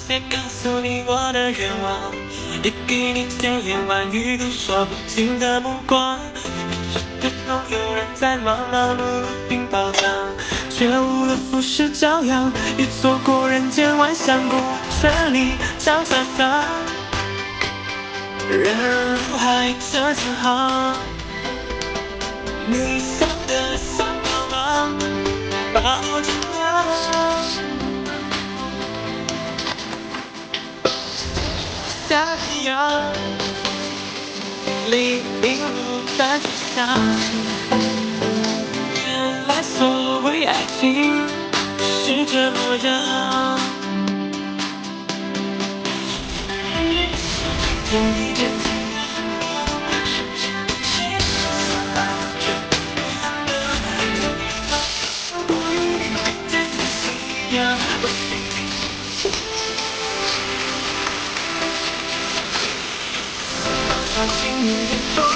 别告诉你我的愿望，也给你千言万语都说不尽的目光。身后有人在忙忙碌碌拼宝藏，却误了浮世骄阳，也错过人间万象，不顺理想想想。人海这几行，你想的像茫茫抱着我。下一样，黎明路在指向。原来所谓爱情是这模样。有一点太阳，不与你见的信仰。相信你的风。